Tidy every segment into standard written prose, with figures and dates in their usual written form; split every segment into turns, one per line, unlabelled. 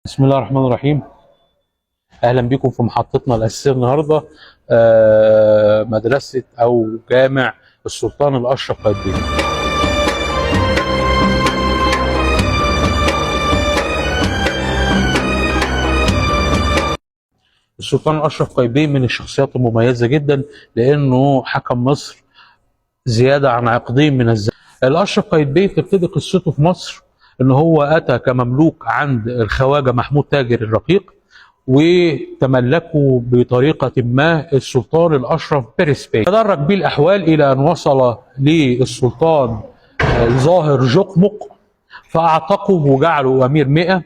بسم الله الرحمن الرحيم. اهلا بكم في محطتنا الاساسيه النهارده، مدرسه او جامع السلطان الاشرف قايتباي. السلطان الاشرف قايتباي من الشخصيات المميزه جدا لانه حكم مصر زياده عن عقدين من الزمن. الاشرف قايتباي تبتدي قصته في مصر ان هو اتى كمملوك عند الخواجه محمود تاجر الرقيق، وتملكوا بطريقة ما السلطان الأشرف بيرس باي. تدرج به الأحوال إلى أن وصل للسلطان ظاهر جقمق فأعتقه وجعله أمير 100.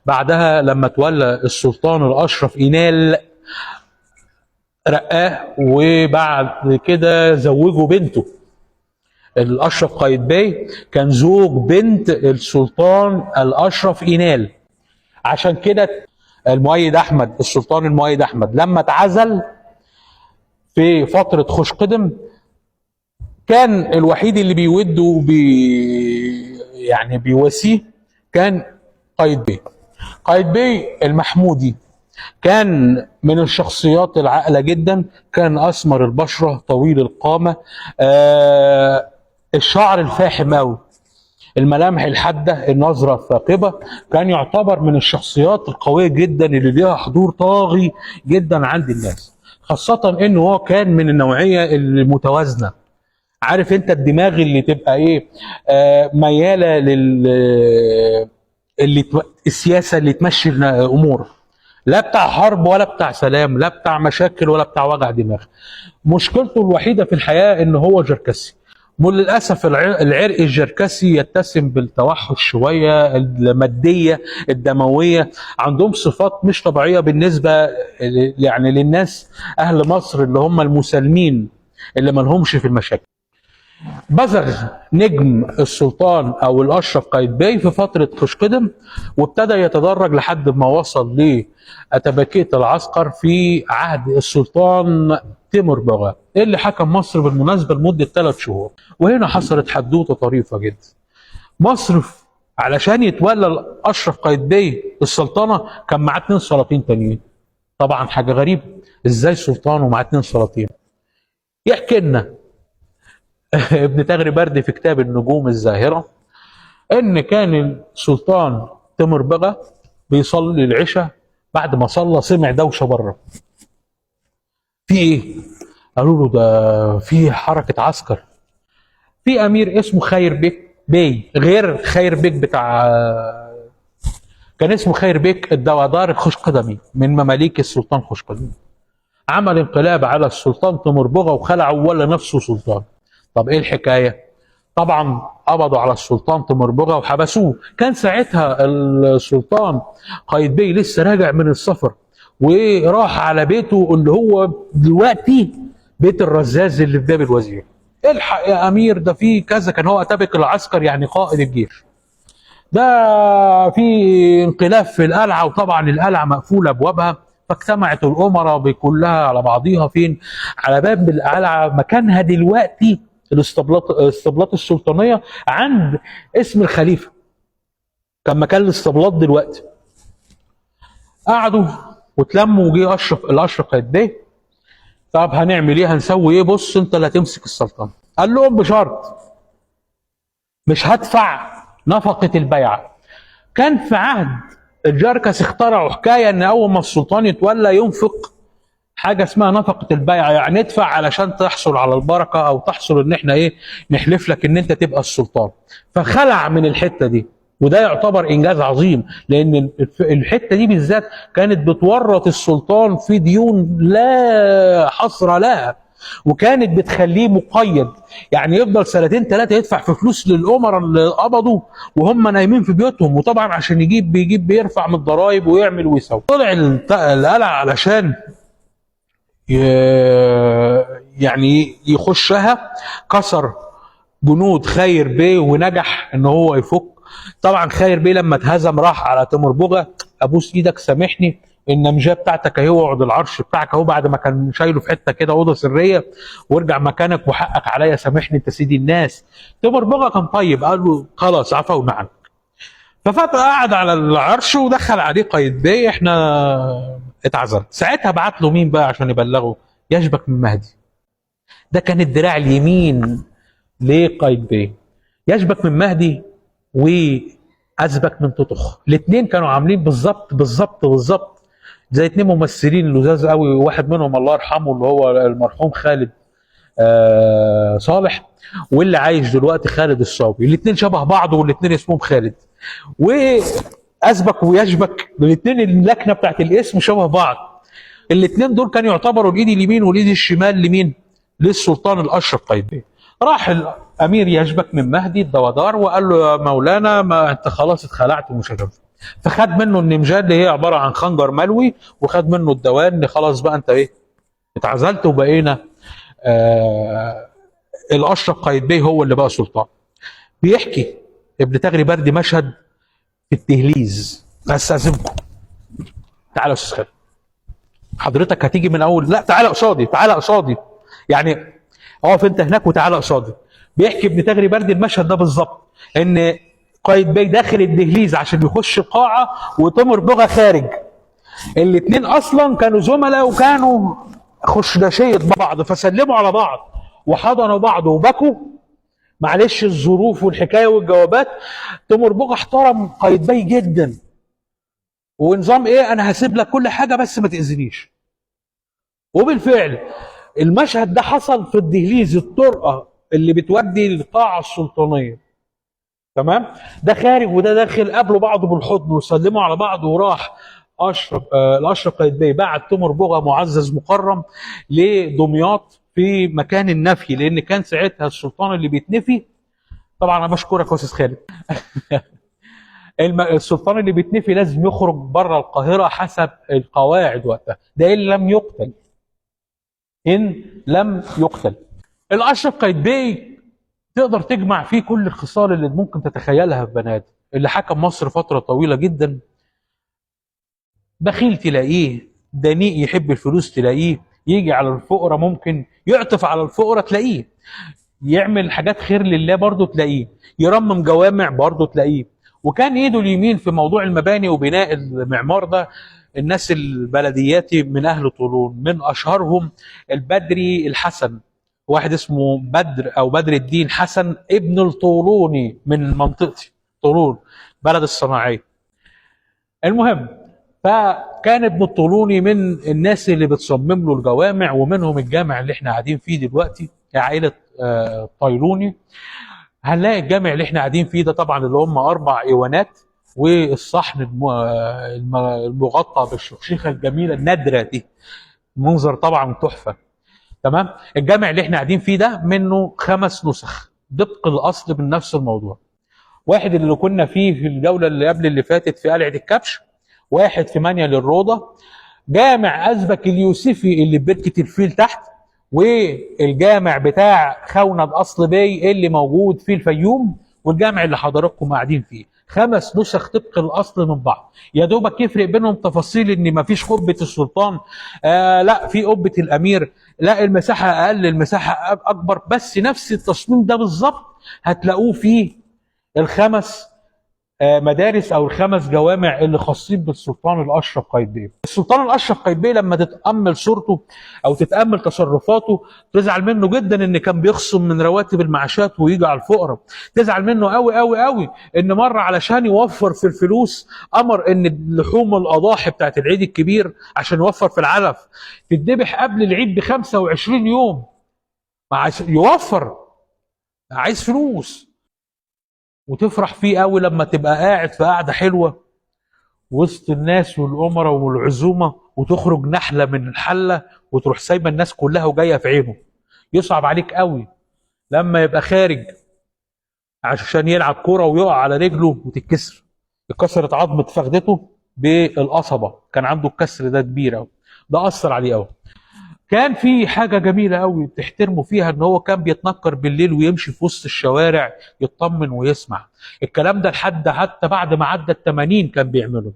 بعدها لما تولى السلطان الأشرف إينال رقاه، وبعد كده زوجه بنته. الأشرف قايتباي كان زوج بنت السلطان الأشرف إينال. عشان كده المؤيد احمد، السلطان المؤيد احمد لما اتعزل في فتره خوشقدم كان الوحيد اللي بيوده يعني بيواسيه كان قايتباي. قايتباي المحمودي كان من الشخصيات العاقله جدا، كان اسمر البشره طويل القامه، الشعر الفاحم قوي، الملامح الحاده، النظره الثاقبه. كان يعتبر من الشخصيات القويه جدا اللي ليها حضور طاغي جدا عند الناس، خاصه انه هو كان من النوعيه المتوازنه. عارف انت الدماغ اللي تبقى ايه، مياله السياسه اللي تمشي الامور، لا بتاع حرب ولا بتاع سلام، لا بتاع مشاكل ولا بتاع وجع دماغ. مشكلته الوحيده في الحياه ان هو جركسي، وللاسف العرق الجركسي يتسم بالتوحش شويه، الماديه الدمويه، عندهم صفات مش طبيعيه بالنسبه يعني للناس اهل مصر اللي هم المسالمين اللي ما لهمش في المشاكل. بزغ نجم السلطان او الاشرف قايتباي في فتره خوشقدم، وابتدى يتدرج لحد ما وصل لأتباكية العسكر في عهد السلطان تيمور بغا اللي حكم مصر بالمناسبه لمده 3 شهور. وهنا حصلت حدوته طريفه جدا. مصر علشان يتولى الاشرف قايتباي السلطنه كان معاه 2 سلاطين تانيين. طبعا حاجه غريبه، ازاي سلطان ومعاه 2 سلاطين؟ يحكي لنا ابن تغري بردي في كتاب النجوم الزاهرة ان كان السلطان تيمور بغا بيصلي العشاء، بعد ما صلى سمع دوشة بره. في ايه؟ قالوا له ده في حركة عسكر، في امير اسمه خير بيك بي، غير خير بيك بتاع، كان اسمه خير بيك الدوادار الخشقدمي من مماليك السلطان خشقدمي، عمل انقلاب على السلطان تيمور بغا وخلعه وولى نفسه سلطان. طب ايه الحكايه؟ طبعا قبضوا على السلطان تيمور بغا وحبسوه. كان ساعتها السلطان قايتباي لسه راجع من السفر، وراح على بيته اللي هو دلوقتي بيت الرزاز اللي في باب الوزير. الحق يا امير، ده في كذا، كان هو اتابك العسكر يعني قائد الجيش، ده في انقلاب في القلعه، وطبعا القلعه مقفوله ابوابها. فاجتمعت الامراء بكلها على بعضيها فين؟ على باب القلعه، مكانها دلوقتي الاسطبلات السلطانيه عند اسم الخليفه، كان مكان الاسطبلات دلوقتي. قعدوا وتلموا، وجه الاشرف قايتباي. طب هنعمل ايه؟ هنسوي ايه؟ بص انت اللي هتمسك السلطنه. قال لهم بشرط، مش هدفع نفقه البيعه. كان في عهد الجركس اخترعوا حكايه ان اول ما السلطان يتولى ينفق حاجه اسمها نفقه البيعه، يعني ادفع علشان تحصل على البركه، او تحصل ان احنا ايه، نحلف لك ان انت تبقى السلطان. فخلع من الحته دي، وده يعتبر انجاز عظيم، لان الحته دي بالذات كانت بتورط السلطان في ديون لا حصر لها، وكانت بتخليه مقيد، يعني يفضل 2 3 يدفع في فلوس للامراء اللي قبضوا وهم نايمين في بيوتهم. وطبعا عشان بيجيب بيرفع من الضرائب ويعمل ويسوي. طلع القلعه علشان يعني يخشها، كسر جنود خير بيه ونجح ان هو يفك. طبعا خير بيه لما اتهزم راح على تيمور بغا، ابوس ايدك سامحني، النمجاه بتاعتك اهي، واقعد العرش بتاعك اهو، بعد ما كان شايله في حته كده اوضه سريه، وارجع مكانك وحقك عليا، سامحني انت سيدي الناس. تيمور بغا كان طيب، قال له خلاص عفونا عنك. ففتح قعد على العرش ودخل عليه قايتباي، احنا اتعزل. ساعتها بعت له مين بقى عشان يبلغه؟ يشبك من مهدي. ده كان الدراع اليمين لقايتباي. يشبك من مهدي وازبك من تطخ، الاثنين كانوا عاملين بالظبط زي اتنين ممثلين لزاز قوي. واحد منهم الله يرحمه اللي هو المرحوم خالد صالح، واللي عايش دلوقتي خالد الصاوي. الاثنين شبه بعض والاثنين اسمهم خالد. وازبك ويشبك الاثنين اللكنه بتاعت الاسم شبه بعض. الاثنين دول كانوا يعتبروا الايد اليمين والايد الشمال لمين؟ للسلطان الاشرف قايتباي. راح الامير يشبك من مهدي الدودار وقال له يا مولانا ما انت خلاص اتخلعت ومش هتنفع. فخد منه النمجان اللي هي عباره عن خنجر ملوي، وخد منه الدوان اللي خلاص بقى انت ايه؟ اتعزلت وبقينا الاشرف قايتباي هو اللي بقى سلطان. بيحكي ابن تغري بردي مشهد في التهليز. استاذنكم تعالى يا استاذ خالد، حضرتك هتيجي من اول؟ لا تعالى قصادي، تعالى قصادي، يعني اقف انت هناك وتعالى قصادي. بيحكي ابن تغري بردي المشهد ده بالظبط، ان قايتباي داخل الدهليز عشان يخش القاعه وتمر بغى خارج. الاثنين اصلا كانوا زملاء وكانوا خشدشيه بعض، فسلموا على بعض وحضنوا بعض وبكوا. معلش الظروف والحكايه والجوابات. تمر بغى احترم قايتباي جدا، ونظام ايه؟ انا هسيب لك كل حاجه بس ما تاذينيش. وبالفعل المشهد ده حصل في الدهليز، الطرقه اللي بتودي للقاعه السلطانيه. تمام؟ ده خارج وده داخل، قابلوا بعض بالحضن وسلموا على بعض. وراح الاشرف قايتباي بعت تمر بغى معزز مكرم لدمياط في مكان النفي، لان كان ساعتها السلطان اللي بيتنفي. طبعا انا بشكرك يا استاذ خالد. السلطان اللي بيتنفي لازم يخرج بره القاهره حسب القواعد وقتها، ده ان لم يقتل. الاشرف قايتباي تقدر تجمع فيه كل الخصال اللي ممكن تتخيلها في بني ادم. اللي حكم مصر فتره طويله جدا، بخيل تلاقيه، دنيء يحب الفلوس تلاقيه، يجي على الفقراء ممكن يعطف على الفقراء تلاقيه، يعمل حاجات خير لله برضه تلاقيه، يرمم جوامع برضه تلاقيه. وكان ايده اليمين في موضوع المباني وبناء المعمار ده الناس البلدياتي من اهل طولون، من اشهرهم البدري الحسن، واحد اسمه بدر او بدر الدين حسن ابن الطولوني من منطقتي طولون بلد الصناعيه. المهم، فكان ابن الطولوني من الناس اللي بتصمم له الجوامع، ومنهم الجامع اللي احنا قاعدين فيه دلوقتي عائله طيلوني. هنلاقي الجامع اللي احنا قاعدين فيه ده طبعا اللي هم 4 ايوانات، والصحن المغطى بالشخشيخه الجميله النادره دي، منظر طبعا تحفه. تمام؟ الجامع اللي احنا قاعدين فيه ده منه 5 نسخ طبق الاصل من نفس الموضوع. واحد اللي كنا فيه في الجوله اللي قبل اللي فاتت في قلعه الكبش، واحد في منيل الروضه، جامع ازبك اليوسفي اللي ببركه الفيل تحت، والجامع بتاع خوند اصل باي اللي موجود في الفيوم، والجامع اللي حضراتكم قاعدين فيه. 5 نسخ طبق الاصل من بعض. يا دوبك يفرق بينهم تفاصيل ان مفيش قبه السلطان، لا في قبه الامير، لا المساحه اقل المساحه اكبر، بس نفس التصميم ده بالظبط هتلاقوه فيه ال5 مدارس او ال5 جوامع اللي خاصين بالسلطان الاشرف قايتباي. السلطان الاشرف قايتباي لما تتامل صورته او تتامل تصرفاته تزعل منه جدا، ان كان بيخصم من رواتب المعاشات ويجي على الفقراء. تزعل منه قوي قوي قوي ان مره علشان يوفر في الفلوس امر ان لحوم الاضاحي بتاعت العيد الكبير عشان يوفر في العلف تتذبح قبل العيد ب25 يوم. يوفر، عايز فلوس. وتفرح فيه قوي لما تبقى قاعد في قعده حلوه وسط الناس والامراء والعزومه، وتخرج نحله من الحله وتروح سايبه الناس كلها وجايه في عينه. يصعب عليك قوي لما يبقى خارج عشان يلعب كوره ويقع على رجله وتتكسر، اتكسرت عظمه فخدته بالقصبه، كان عنده الكسر ده كبير قوي، ده اثر عليه قوي. كان في حاجه جميله قوي تحترمه فيها، ان هو كان بيتنكر بالليل ويمشي في وسط الشوارع يطمن ويسمع. الكلام ده لحد حتى بعد ما عدى ال80 كان بيعمله.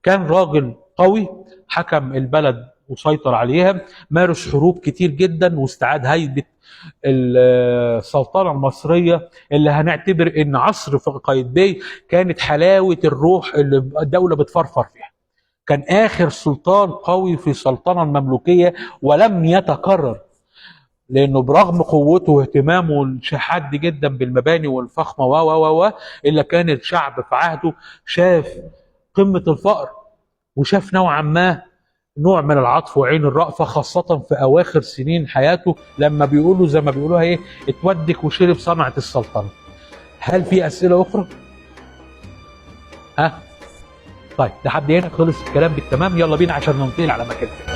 كان راجل قوي، حكم البلد وسيطر عليها، مارس حروب كتير جدا واستعاد هيبة السلطنة المصرية، اللي هنعتبر ان عصر قايتباي كانت حلاوة الروح اللي الدولة بتفرفر فيها. كان آخر سلطان قوي في السلطنة المملوكية ولم يتكرر، لأنه برغم قوته واهتمامه الحاد جدا بالمباني والفخمة و إلا كان الشعب في عهده شاف قمة الفقر، وشاف نوعا ما نوع من العطف وعين الرأفة، خاصة في أواخر سنين حياته، لما بيقولوا زي ما بيقولوها إيه، اتودك وشرب صنعة السلطنة. هل في أسئلة أخرى؟ ها؟ طيب لحد هنا خلص الكلام بالتمام، يلا بينا عشان ننتقل على مكان تاني.